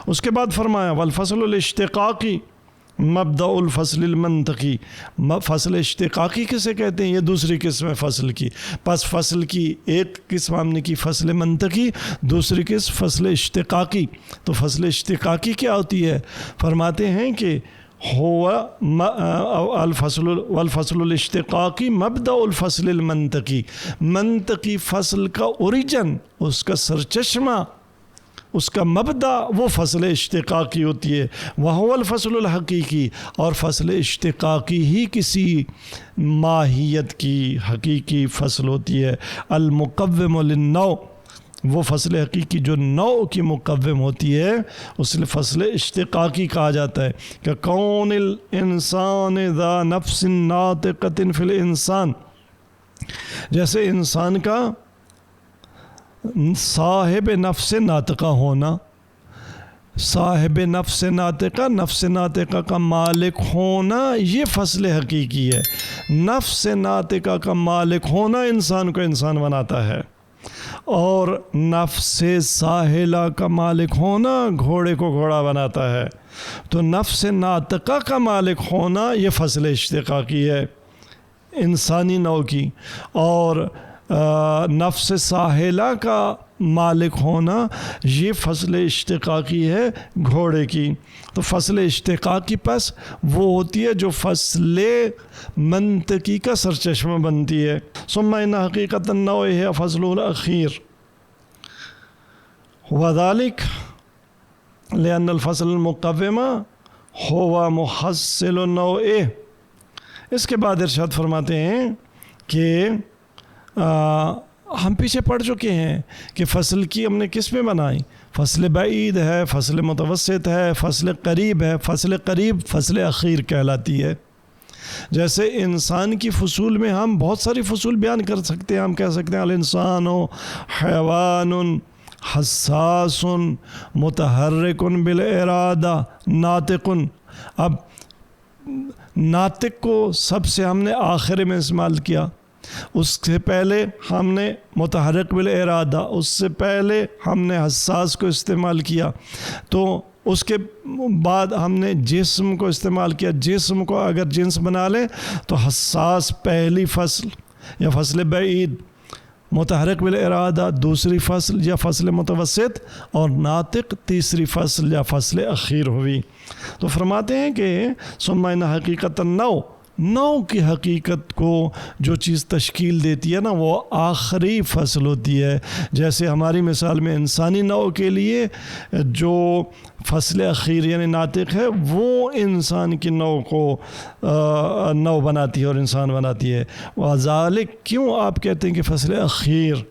اس کے بعد فرمایا والفصل الاشتقاقی مبدأ الفصل المنطقی، فصل اشتقاقی کسے کہتے ہیں؟ یہ دوسری قسم ہے فصل کی۔ پس فصل کی ایک قسم ہم نے کی فصل منطقی، دوسری قسم فصل اشتقاقی۔ تو فصل اشتقاقی کیا ہوتی ہے؟ فرماتے ہیں کہ والفصل الاشتقاقی مبدأ الفصل المنطقی، منطقی فصل کا اوریجن، اس کا سرچشمہ، اس کا مبدأ وہ فصل اشتقاقی ہوتی ہے۔ وہو الفصل الحقیقی، اور فصل اشتقاقی ہی کسی ماہیت کی حقیقی فصل ہوتی ہے۔ المقوم للنوع، وہ فصل حقیقی جو نوع کی مقوم ہوتی ہے اس لیے فصل اشتقاقی کہا جاتا ہے۔ کہ کون الانسان ذا نفس ناطقۃ فی الانسان، جیسے انسان کا صاحب نفس ناطقہ ہونا، صاحب نفس ناطقہ، نفس ناطقہ کا مالک ہونا، یہ فصل حقیقی ہے۔ نفس ناطقہ کا مالک ہونا انسان کو انسان بناتا ہے، اور نفس ساحلہ کا مالک ہونا گھوڑے کو گھوڑا بناتا ہے۔ تو نفس ناطقہ کا مالک ہونا یہ فصل اشتقاقی ہے انسانی نوع کی، اور نفس ساحلہ کا مالک ہونا یہ فصل اشتقاقی ہے گھوڑے کی۔ تو فصل اشتقاقی پس وہ ہوتی ہے جو فصل منطقی کا سرچشمہ بنتی ہے۔ ثم ان حقیقت النوع ہے فصل الاخیر، وذلك لأن الفصل المقوم هو محصل النوع۔ اس کے بعد ارشاد فرماتے ہیں کہ ہم پیچھے پڑھ چکے ہیں کہ فصل کی ہم نے قسمیں بنائی، فصل بعید ہے، فصل متوسط ہے، فصل قریب ہے۔ فصل قریب فصل اخیر کہلاتی ہے۔ جیسے انسان کی فصول میں ہم بہت ساری فصول بیان کر سکتے ہیں، ہم کہہ سکتے ہیں الانسان حیوان حساس متحرک بالارادہ ناطق۔ اب ناطق کو سب سے ہم نے آخر میں استعمال کیا، اس سے پہلے ہم نے متحرک بالارادہ، اس سے پہلے ہم نے حساس کو استعمال کیا، تو اس کے بعد ہم نے جسم کو استعمال کیا۔ جسم کو اگر جنس بنا لیں تو حساس پہلی فصل یا فصل بعید، متحرک بالارادہ دوسری فصل یا فصل متوسط، اور ناطق تیسری فصل یا فصل اخیر ہوئی۔ تو فرماتے ہیں کہ ثم ان حقیقت النوع، نوع کی حقیقت کو جو چیز تشکیل دیتی ہے نا وہ آخری فصل ہوتی ہے۔ جیسے ہماری مثال میں انسانی نوع کے لیے جو فصل اخیر یعنی ناطق ہے وہ انسان کی نوع کو نوع بناتی ہے اور انسان بناتی ہے۔ وذالک، کیوں آپ کہتے ہیں کہ فصل اخیر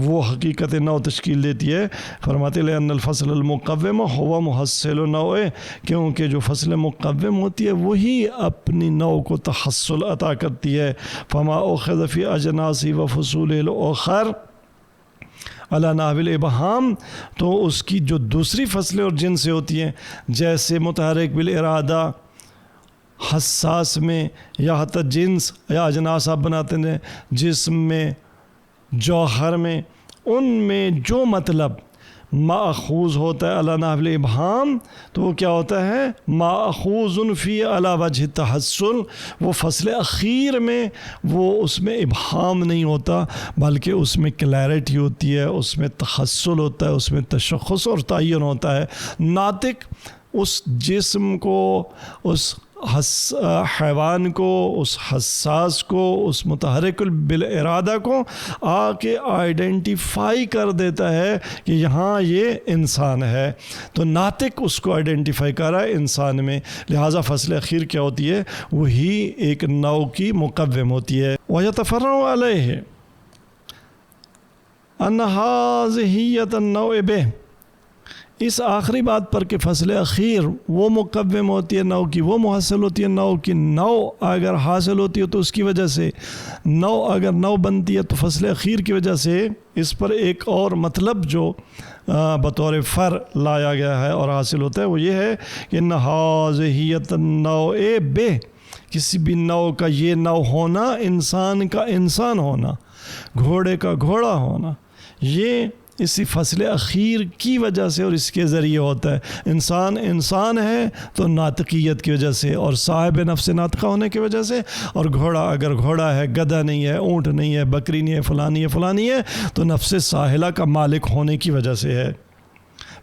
وہ حقیقت نوع تشکیل دیتی ہے؟ فرماتے لأن الفصل المقوم هو محصل النوع، کیونکہ جو فصل مقوم ہوتی ہے وہی اپنی نوع کو تحصل عطا کرتی ہے۔ فما اخذ فی اجناس و فصول الاخر علی نحو الابہام، تو اس کی جو دوسری فصلیں اور جنسیں ہوتی ہیں جیسے متحرک بالارادہ، حساس میں، یا حتی جنس یا اجناس آپ بناتے ہیں جسم میں، جوہر میں، ان میں جو مطلب ماخوذ ہوتا ہے علی نحو الابہام تو وہ کیا ہوتا ہے؟ ماخوذ فی علی وجہ التحصل۔ وہ فصل اخیر میں وہ اس میں ابہام نہیں ہوتا بلکہ اس میں کلیرٹی ہوتی ہے، اس میں تحصل ہوتا ہے، اس میں تشخص اور تعین ہوتا ہے۔ ناطق اس جسم کو، اس حیوان کو، اس حساس کو، اس متحرک بالارادہ کو آ کے آئیڈینٹیفائی کر دیتا ہے کہ یہاں یہ انسان ہے، تو ناطق اس کو آئیڈینٹیفائی کر رہا ہے انسان میں۔ لہٰذا فصل اخیر کیا ہوتی ہے؟ وہی ایک نوع کی مقوم ہوتی ہے۔ وَيَتَفَرَّعُ عَلَيْهِ أَنَّ هَذِهِيَّةَ النَّوْعِ بِهِ، اس آخری بات پر کہ فصل اخیر وہ مقوم ہوتی ہے نوع کی، وہ محصل ہوتی ہے نوع کی۔ نوع اگر حاصل ہوتی ہے تو اس کی وجہ سے، نوع اگر نوع بنتی ہے تو فصل اخیر کی وجہ سے۔ اس پر ایک اور مطلب جو بطور فر لایا گیا ہے اور حاصل ہوتا ہے وہ یہ ہے کہ ان ھذیۃ النوع بہ، کسی بھی نوع کا یہ نوع ہونا، انسان کا انسان ہونا، گھوڑے کا گھوڑا ہونا، یہ اسی فصل اخیر کی وجہ سے اور اس کے ذریعے ہوتا ہے۔ انسان ہے تو ناطقیت کی وجہ سے اور صاحب نفس ناطقہ ہونے کی وجہ سے، اور گھوڑا اگر گھوڑا ہے، گدھا نہیں ہے، اونٹ نہیں ہے، بکری نہیں ہے، فلانی ہے تو نفس ساحلہ کا مالک ہونے کی وجہ سے ہے۔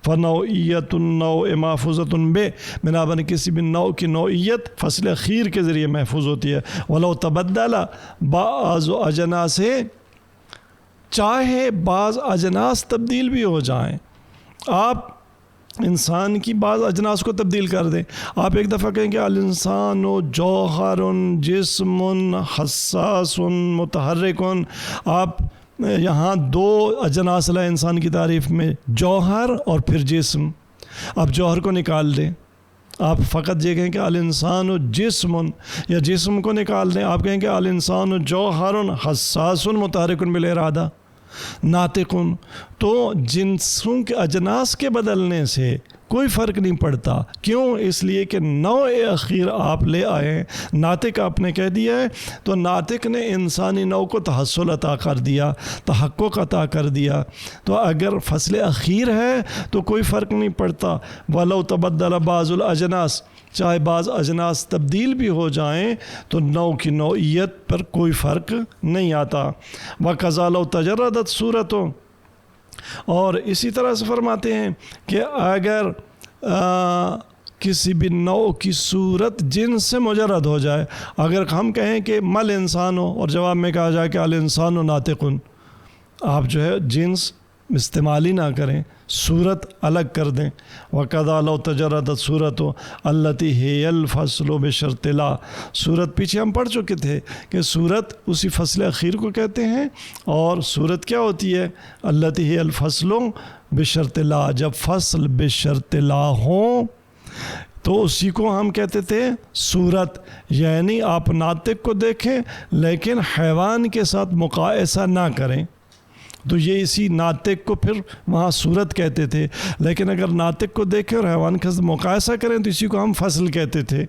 فنوعیت النوع محفوظۃ بے، بنابراً کسی بھی نوع کی نوعیت فصل اخیر کے ذریعے محفوظ ہوتی ہے۔ ولو تبدل بعض اجناس، چاہے بعض اجناس تبدیل بھی ہو جائیں، آپ انسان کی بعض اجناس کو تبدیل کر دیں۔ آپ ایک دفعہ کہیں کہ الانسان جوہر جسم حساس متحرک، آپ یہاں دو اجناس لائے انسان کی تعریف میں، جوہر اور پھر جسم۔ آپ جوہر کو نکال دیں، آپ فقط یہ کہیں کہ الانسان جسم، یا جسم کو نکال دیں، آپ کہیں کہ الانسان جوہر حساس متحرک بالارادہ ناطق۔ تو جنسوں کے اجناس کے بدلنے سے کوئی فرق نہیں پڑتا۔ کیوں؟ اس لیے کہ نوع اخیر آپ لے آئے، ناطق آپ نے کہہ دیا ہے، تو ناطق نے انسانی نوع کو تحصل عطا کر دیا، تحقق عطا کر دیا۔ تو اگر فصل اخیر ہے تو کوئی فرق نہیں پڑتا۔ وَلَوْ تَبَدَّلَ بَعْضُ الْأَجْنَاسِ، چاہے بعض اجناس تبدیل بھی ہو جائیں تو نوع کی نوعیت پر کوئی فرق نہیں آتا۔ وَكَذَا لَوْ تَجَرَّدَتْ صُورَتُ، اور اسی طرح سے فرماتے ہیں کہ اگر کسی بھی نوع کی صورت جنس سے مجرد ہو جائے، اگر ہم کہیں کہ مل انسان ہو اور جواب میں کہا جائے کہ الانسان ناطقن، آپ جو ہے جنس استعمال ہی نہ کریں، صورت الگ کر دیں۔ وَقَذَا لَوْ تَجَرَّدَتْ صُورَتُ الَّتِي هِيَ الْفَصْلُ بِشَرْطِ لَا، صورت پیچھے ہم پڑھ چکے تھے کہ صورت اسی فصل اخیر کو کہتے ہیں، اور صورت کیا ہوتی ہے؟ الَّتِي هِيَ الْفَصْلُ بِشَرْطِ لَا، جب فصل بشرط لا ہوں تو اسی کو ہم کہتے تھے صورت۔ یعنی آپ ناطق کو دیکھیں لیکن حیوان کے ساتھ مقایسہ نہ کریں، تو یہ اسی ناطق کو پھر وہاں صورت کہتے تھے۔ لیکن اگر ناطق کو دیکھیں اور حیوان کے ساتھ مقایسہ کریں تو اسی کو ہم فصل کہتے تھے۔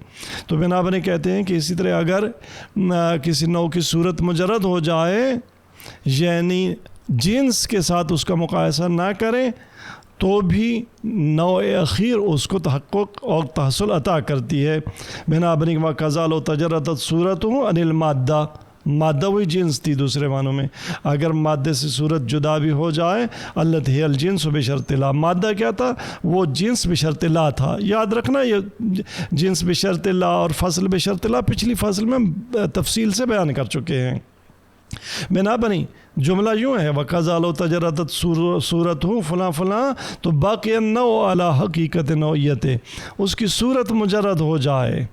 تو بنابراً کہتے ہیں کہ اسی طرح اگر کسی نوع کی صورت مجرد ہو جائے، یعنی جنس کے ساتھ اس کا مقایسہ نہ کریں، تو بھی نوع اخیر اس کو تحقق اور تحصل عطا کرتی ہے۔ بنابراً وَقَذَا لَوْ تَجَرَّدَتْ صُورَتُهُ عَنِ الْمَادَّةِ، مادہ وہی جنس تھی دوسرے معنوں میں، اگر مادے سے صورت جدا بھی ہو جائے، الَّتِي هِيَ الْجِنسُ بِشَرْطِ لَا، مادہ کیا تھا؟ وہ جنس بشرط لا تھا۔ یاد رکھنا یہ جنس بشرط لا اور فصل بشرط لا پچھلی فصل میں تفصیل سے بیان کر چکے ہیں۔ بنابراً جملہ یوں ہے، وَقَذَا لَوْ تَجَرَّدَتْ صُورَتُهُ فلاں فلاں، تو باقی النوع علی حقیقت نوعیت، اس کی صورت مجرد ہو جائے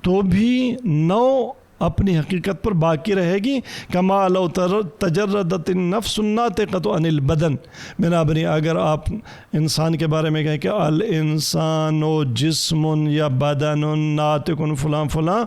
تو بھی نوع اپنی حقیقت پر باقی رہے گی۔ کما لو تجردت النفس الناطقۃ عن البدن، بنابراً اگر آپ انسان کے بارے میں کہیں کہ الانسان جسم یا بدن ناطق فلاں فلاں،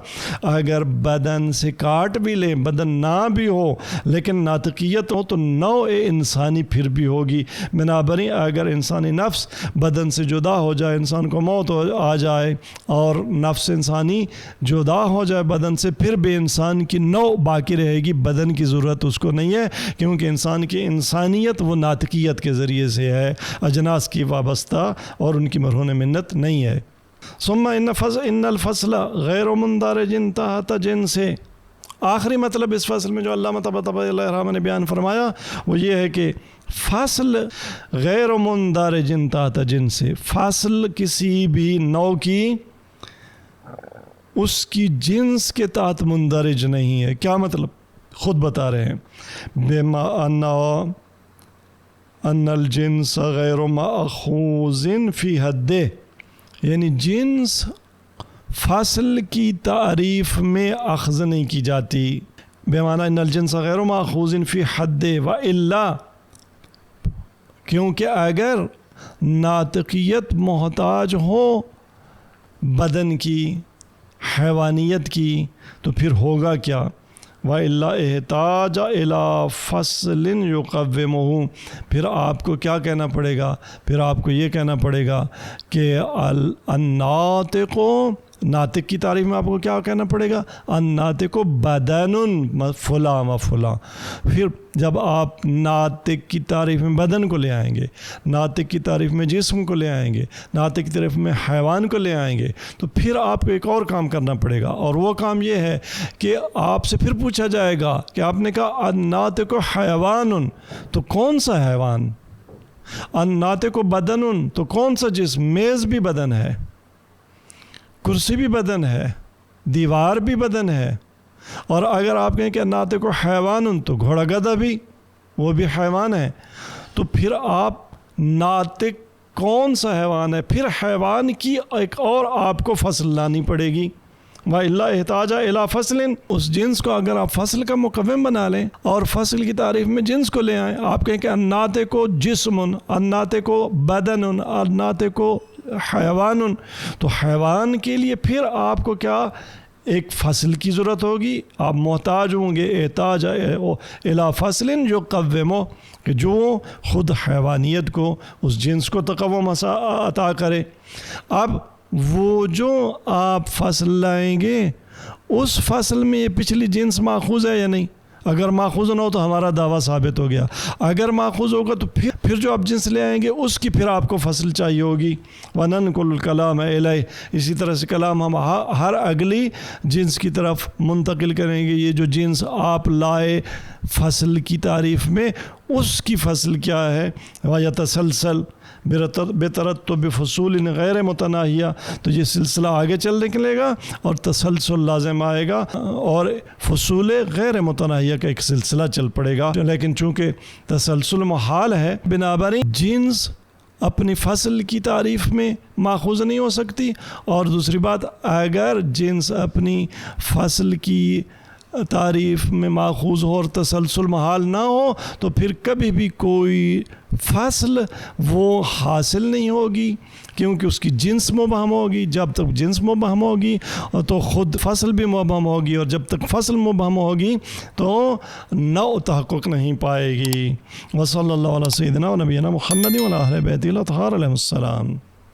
اگر بدن سے کاٹ بھی لیں، بدن نہ بھی ہو لیکن ناطقیت ہو تو نوع انسانی پھر بھی ہوگی۔ بنابراً اگر انسانی نفس بدن سے جدا ہو جائے، انسان کو موت آ جائے اور نفس انسانی جدا ہو جائے بدن سے، پھر بے انسان کی نوع باقی رہے گی، بدن کی ضرورت اس کو نہیں ہے، کیونکہ انسان کی انسانیت وہ ناطقیت کے ذریعے سے ہے، اجناس کی وابستہ اور ان کی مرہون منت نہیں ہے۔ ثم ان الفصل غیر مندرج تحت جنس، آخری مطلب اس فصل میں جو علامہ طباطبائی علیہ الرحمہ نے بیان فرمایا وہ یہ ہے کہ فصل غیر مندرج تحت جنس، فصل کسی بھی نوع کی اس کی جنس کے تحت مندرج نہیں ہے۔ کیا مطلب؟ خود بتا رہے ہیں، بما ان الجنس غیر ماخوذ فی حدہ، یعنی جنس فصل کی تعریف میں اخذ نہیں کی جاتی، بمعنی ان الجنس غیر ماخوذ فی حدہ والا، کیونکہ اگر ناطقیت محتاج ہو بدن کی، حیوانیت کی، تو پھر ہوگا کیا؟ وَإِلَّا احتاج إِلَىٰ فَصْلٍ يُقَوِّمُهُ، پھر آپ کو کیا کہنا پڑے گا؟ پھر آپ کو یہ کہنا پڑے گا کہ الناطق ناطق کی تعریف میں آپ کو کیا کہنا پڑے گا؟ الناطق بدن فلاں و فلاں. پھر جب آپ ناطق کی تعریف میں بدن کو لے آئیں گے، ناطق کی تعریف میں جسم کو لے آئیں گے، ناطق کی تعریف میں حیوان کو لے آئیں گے، تو پھر آپ کو ایک اور کام کرنا پڑے گا، اور وہ کام یہ ہے کہ آپ سے پھر پوچھا جائے گا کہ آپ نے کہا الناطق حیوان، تو کون سا حیوان؟ الناطق بدن، تو کون سا جسم؟ میز بھی بدن ہے، کرسی بھی بدن ہے، دیوار بھی بدن ہے. اور اگر آپ کہیں کہ ناطق حیوان، تو گھوڑا گدھا بھی، وہ بھی حیوان ہے. تو پھر آپ ناطق کون سا حیوان ہے؟ پھر حیوان کی ایک اور آپ کو فصل لانی پڑے گی. وَإِلَّا احتاج إِلَىٰ فَصْلٍ، اس جنس کو اگر آپ فصل کا مقوم بنا لیں اور فصل کی تعریف میں جنس کو لے آئیں، آپ کہیں کہ الناطق جسم، الناطق بدن، الناطق حیوان، تو حیوان کے لیے پھر آپ کو کیا ایک فصل کی ضرورت ہوگی. آپ محتاج ہوں گے احتاج الی فصل جو قومو، کہ جو خود حیوانیت کو، اس جنس کو تقوم عطا کرے. اب وہ جو آپ فصل لائیں گے اس فصل میں یہ پچھلی جنس ماخوذ ہے یا نہیں؟ اگر ماخوذ نہ ہو تو ہمارا دعویٰ ثابت ہو گیا. اگر ماخوذ ہوگا تو پھر جو آپ جنس لے آئیں گے اس کی پھر آپ کو فصل چاہیے ہوگی. وَنَنْقُلُ الْكَلَامَ إِلَيْهِ، اسی طرح سے کلام ہم ہر اگلی جنس کی طرف منتقل کریں گے. یہ جو جنس آپ لائے فصل کی تعریف میں، اس کی فصل کیا ہے؟ وَيَتَسَلْسَلْ بترتب فصول غیر متناہیہ، تو یہ سلسلہ آگے چل نکلے گا اور تسلسل لازم آئے گا اور فصول غیر متناہیہ کا ایک سلسلہ چل پڑے گا. لیکن چونکہ تسلسل محال ہے، بنابراً جنس اپنی فصل کی تعریف میں ماخوذ نہیں ہو سکتی. اور دوسری بات، اگر جنس اپنی فصل کی تعریف میں ماخوذ ہو اور تسلسل محال نہ ہو تو پھر کبھی بھی کوئی فصل وہ حاصل نہیں ہوگی، کیونکہ اس کی جنس مبہم ہوگی. جب تک جنس مبہم ہوگی تو خود فصل بھی مبہم ہوگی، اور جب تک فصل مبہم ہوگی تو نوع تحقق نہیں پائے گی. وصلی اللہ علیہ سیدنا و نبینا محمد و علی اہل بیتہ الاطہار علیہم السلام.